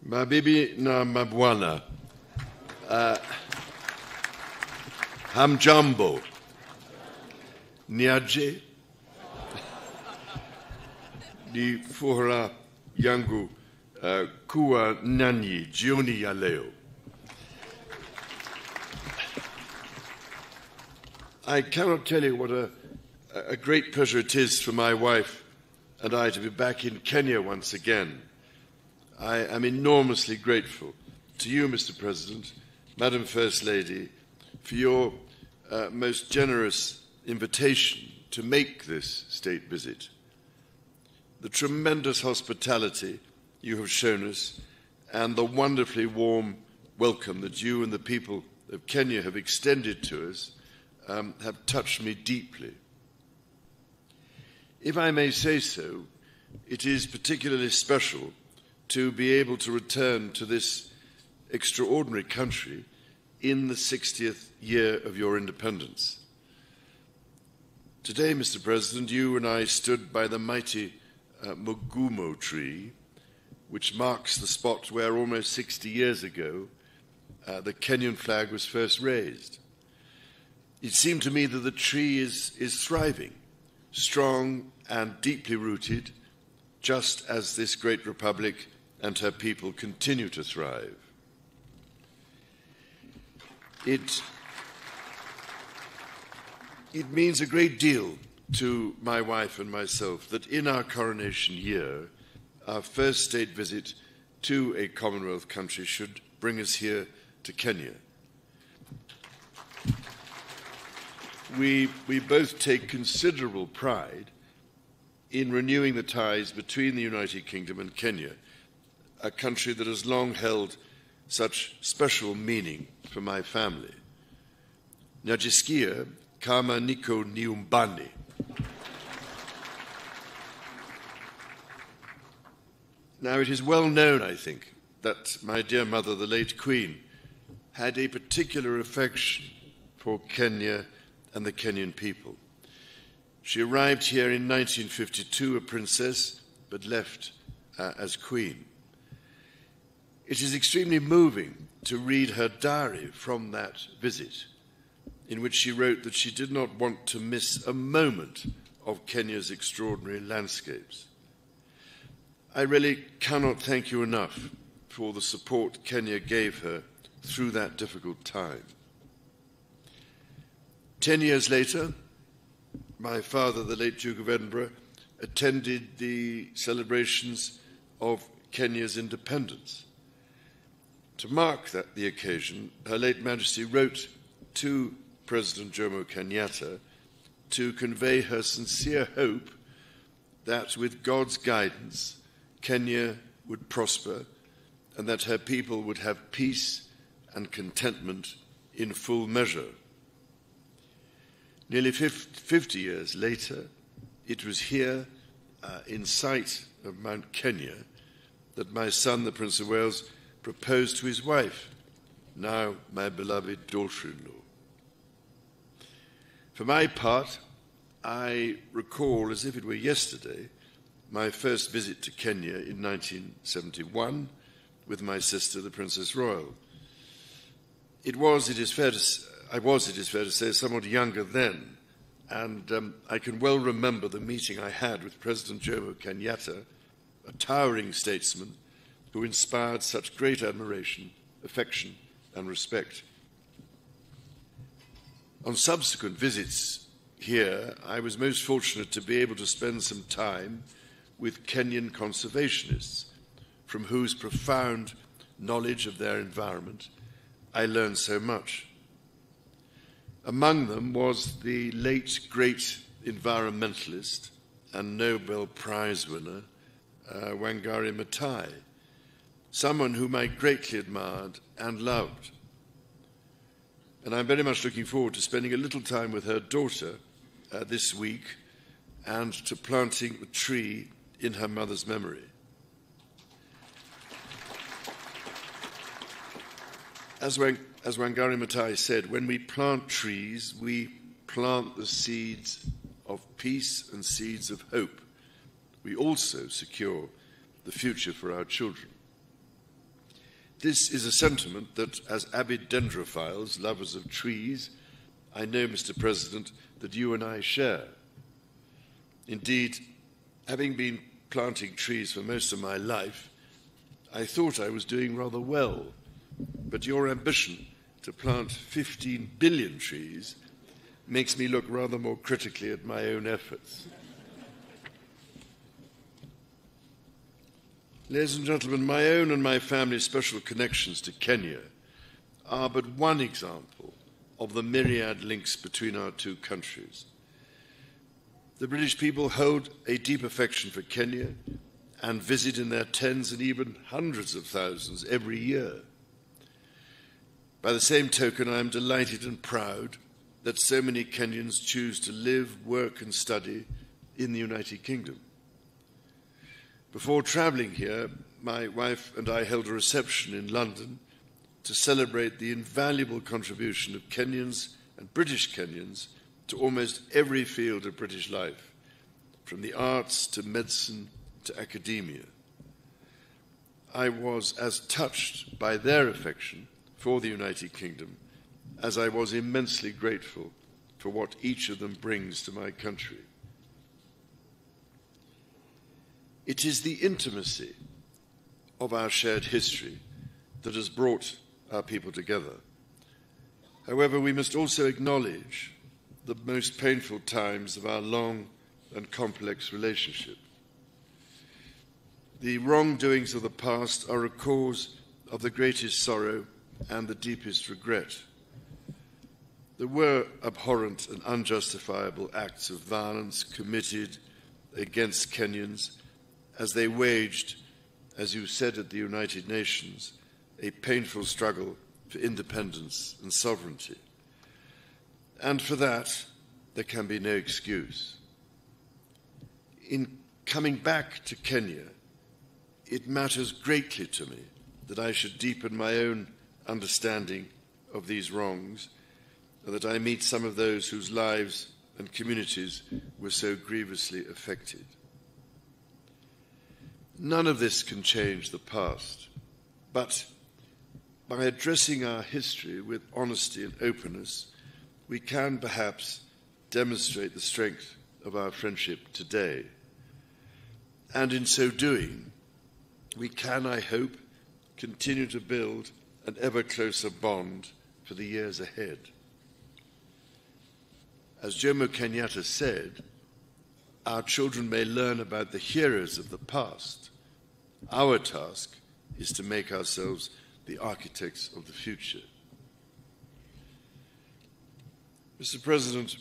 Mabibi na mabwana, hamjambo, niaje, ni furaha yangu kuwa nanyi jioni ya leo. I cannot tell you what a great pleasure it is for my wife and I to be back in Kenya once again. I am enormously grateful to you, Mr. President, Madam First Lady, for your most generous invitation to make this state visit. The tremendous hospitality you have shown us and the wonderfully warm welcome that you and the people of Kenya have extended to us have touched me deeply. If I may say so, it is particularly special to be able to return to this extraordinary country in the 60th year of your independence. Today, Mr. President, you and I stood by the mighty Mugumo tree, which marks the spot where almost 60 years ago the Kenyan flag was first raised. It seemed to me that the tree is thriving, strong and deeply rooted, just as this great republic and her people continue to thrive. It means a great deal to my wife and myself that in our coronation year, our first state visit to a Commonwealth country should bring us here to Kenya. We both take considerable pride in renewing the ties between the United Kingdom and Kenya, a country that has long held such special meaning for my family. Najisikia kama niko nyumbani. Now, it is well known, I think, that my dear mother, the late Queen, had a particular affection for Kenya and the Kenyan people. She arrived here in 1952 a princess, but left as Queen. It is extremely moving to read her diary from that visit, in which she wrote that she did not want to miss a moment of Kenya's extraordinary landscapes. I really cannot thank you enough for the support Kenya gave her through that difficult time. 10 years later, my father, the late Duke of Edinburgh, attended the celebrations of Kenya's independence. To mark the occasion, Her late Majesty wrote to President Jomo Kenyatta to convey her sincere hope that with God's guidance, Kenya would prosper and that her people would have peace and contentment in full measure. Nearly 50 years later, it was here, in sight of Mount Kenya, that my son, the Prince of Wales, proposed to his wife, now my beloved daughter-in-law. For my part, I recall, as if it were yesterday, my first visit to Kenya in 1971 with my sister, the Princess Royal. I was, it is fair to say, somewhat younger then, and I can well remember the meeting I had with President Jomo Kenyatta, a towering statesman who inspired such great admiration, affection, and respect. On subsequent visits here, I was most fortunate to be able to spend some time with Kenyan conservationists, from whose profound knowledge of their environment I learned so much. Among them was the late great environmentalist and Nobel Prize winner, Wangari Maathai, someone whom I greatly admired and loved. And I'm very much looking forward to spending a little time with her daughter this week and to planting a tree in her mother's memory. As Wangari Maathai said, when we plant trees, we plant the seeds of peace and seeds of hope. We also secure the future for our children. This is a sentiment that, as avid dendrophiles, lovers of trees, I know, Mr. President, that you and I share. Indeed, having been planting trees for most of my life, I thought I was doing rather well. But your ambition to plant 15 billion trees makes me look rather more critically at my own efforts. Ladies and gentlemen, my own and my family's special connections to Kenya are but one example of the myriad links between our two countries. The British people hold a deep affection for Kenya and visit in their tens and even hundreds of thousands every year. By the same token, I am delighted and proud that so many Kenyans choose to live, work and study in the United Kingdom. Before travelling here, my wife and I held a reception in London to celebrate the invaluable contribution of Kenyans and British Kenyans to almost every field of British life, from the arts to medicine to academia. I was as touched by their affection for the United Kingdom as I was immensely grateful for what each of them brings to my country. It is the intimacy of our shared history that has brought our people together. However, we must also acknowledge the most painful times of our long and complex relationship. The wrongdoings of the past are a cause of the greatest sorrow and the deepest regret. There were abhorrent and unjustifiable acts of violence committed against Kenyans as they waged, as you said at the United Nations, a painful struggle for independence and sovereignty. And for that, there can be no excuse. In coming back to Kenya, it matters greatly to me that I should deepen my own understanding of these wrongs, and that I meet some of those whose lives and communities were so grievously affected. None of this can change the past, but by addressing our history with honesty and openness, we can perhaps demonstrate the strength of our friendship today. And in so doing, we can, I hope, continue to build an ever closer bond for the years ahead. As Jomo Kenyatta said, our children may learn about the heroes of the past. Our task is to make ourselves the architects of the future. Mr. President,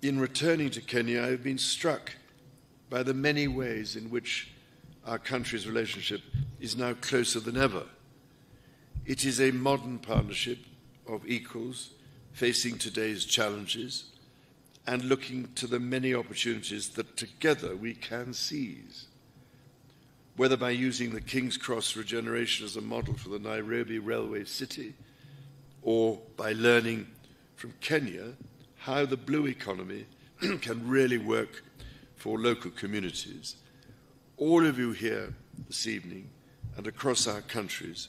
in returning to Kenya, I have been struck by the many ways in which our country's relationship is now closer than ever. It is a modern partnership of equals facing today's challenges and looking to the many opportunities that together we can seize. Whether by using the King's Cross regeneration as a model for the Nairobi railway city, or by learning from Kenya how the blue economy can really work for local communities. All of you here this evening and across our countries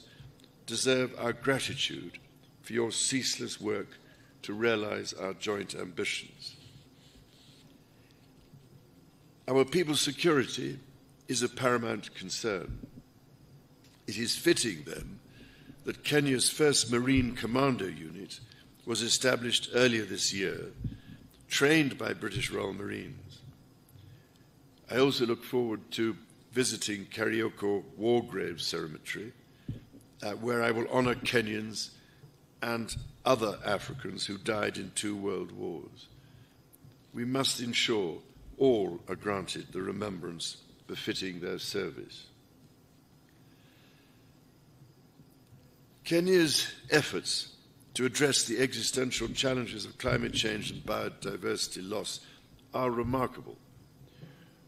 deserve our gratitude for your ceaseless work to realize our joint ambitions. Our people's security is a paramount concern. It is fitting, then, that Kenya's first Marine Commando unit was established earlier this year, trained by British Royal Marines. I also look forward to visiting Karioko War Graves Cemetery, where I will honour Kenyans and other Africans who died in 2 world wars. We must ensure all are granted the remembrance befitting their service. Kenya's efforts to address the existential challenges of climate change and biodiversity loss are remarkable.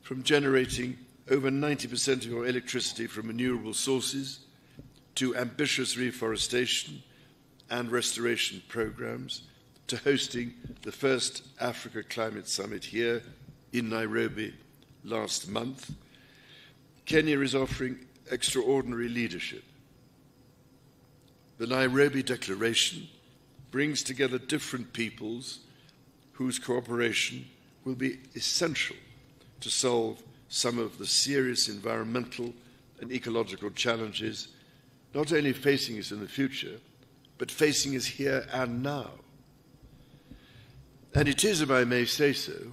From generating over 90% of your electricity from renewable sources to ambitious reforestation and restoration programs, to hosting the first Africa Climate Summit here in Nairobi last month, Kenya is offering extraordinary leadership. the Nairobi Declaration brings together different peoples whose cooperation will be essential to solve some of the serious environmental and ecological challenges not only facing us in the future, but facing us here and now. And it is, if I may say so,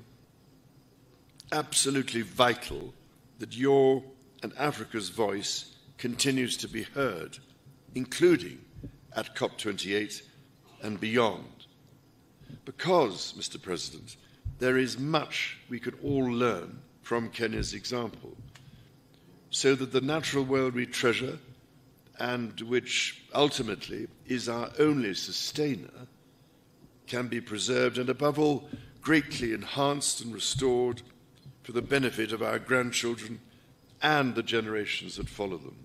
absolutely vital that your and Africa's voice continues to be heard, including at COP28 and beyond. Because, Mr. President, there is much we could all learn from Kenya's example, so that the natural world we treasure, and which ultimately is our only sustainer, can be preserved and, above all, greatly enhanced and restored for the benefit of our grandchildren and the generations that follow them.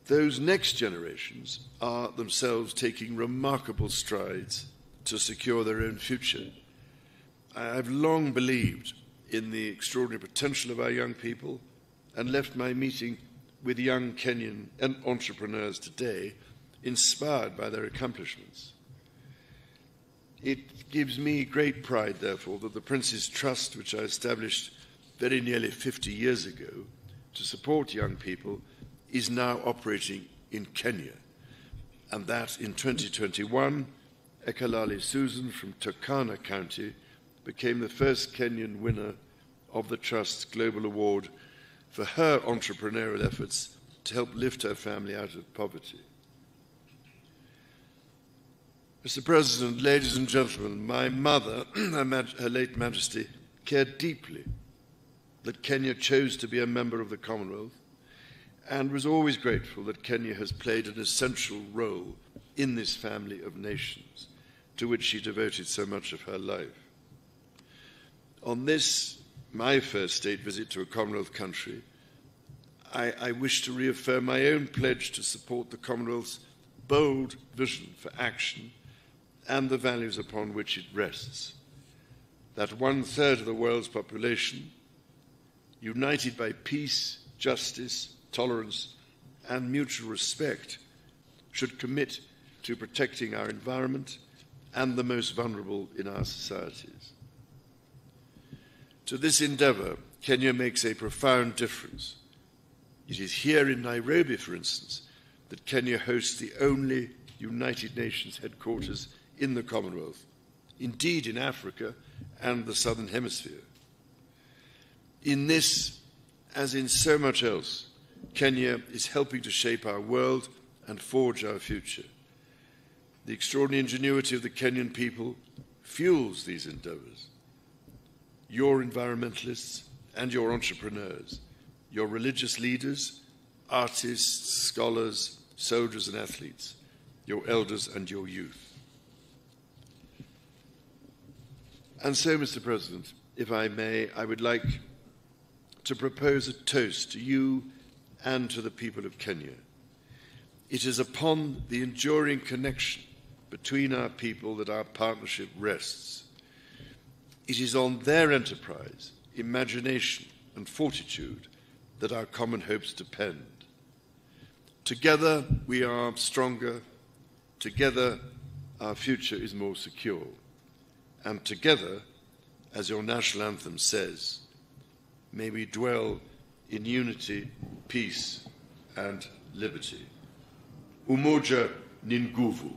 Those next generations are themselves taking remarkable strides to secure their own future. I've long believed in the extraordinary potential of our young people and left my meeting with young Kenyan entrepreneurs today inspired by their accomplishments. It gives me great pride, therefore, that the Prince's Trust, which I established very nearly 50 years ago to support young people, is now operating in Kenya, and that in 2021, Ekalali Susan from Turkana County became the first Kenyan winner of the Trust's Global Award for her entrepreneurial efforts to help lift her family out of poverty. Mr. President, ladies and gentlemen, my mother, Her late Majesty, cared deeply that Kenya chose to be a member of the Commonwealth and was always grateful that Kenya has played an essential role in this family of nations to which she devoted so much of her life. On this, my first state visit to a Commonwealth country, I wish to reaffirm my own pledge to support the Commonwealth's bold vision for action and the values upon which it rests. That 1/3 of the world's population, united by peace, justice, tolerance, and mutual respect, should commit to protecting our environment and the most vulnerable in our societies. To this endeavour, Kenya makes a profound difference. It is here in Nairobi, for instance, that Kenya hosts the only United Nations headquarters in the Commonwealth, indeed in Africa and the Southern Hemisphere. In this, as in so much else, Kenya is helping to shape our world and forge our future. The extraordinary ingenuity of the Kenyan people fuels these endeavours. Your environmentalists and your entrepreneurs, your religious leaders, artists, scholars, soldiers and athletes, your elders and your youth. And so, Mr. President, if I may, I would like to propose a toast to you and to the people of Kenya. It is upon the enduring connection between our people that our partnership rests. It is on their enterprise, imagination, and fortitude that our common hopes depend. Together we are stronger, together our future is more secure, and together, as your national anthem says, may we dwell in unity, peace, and liberty. Umoja ni nguvu.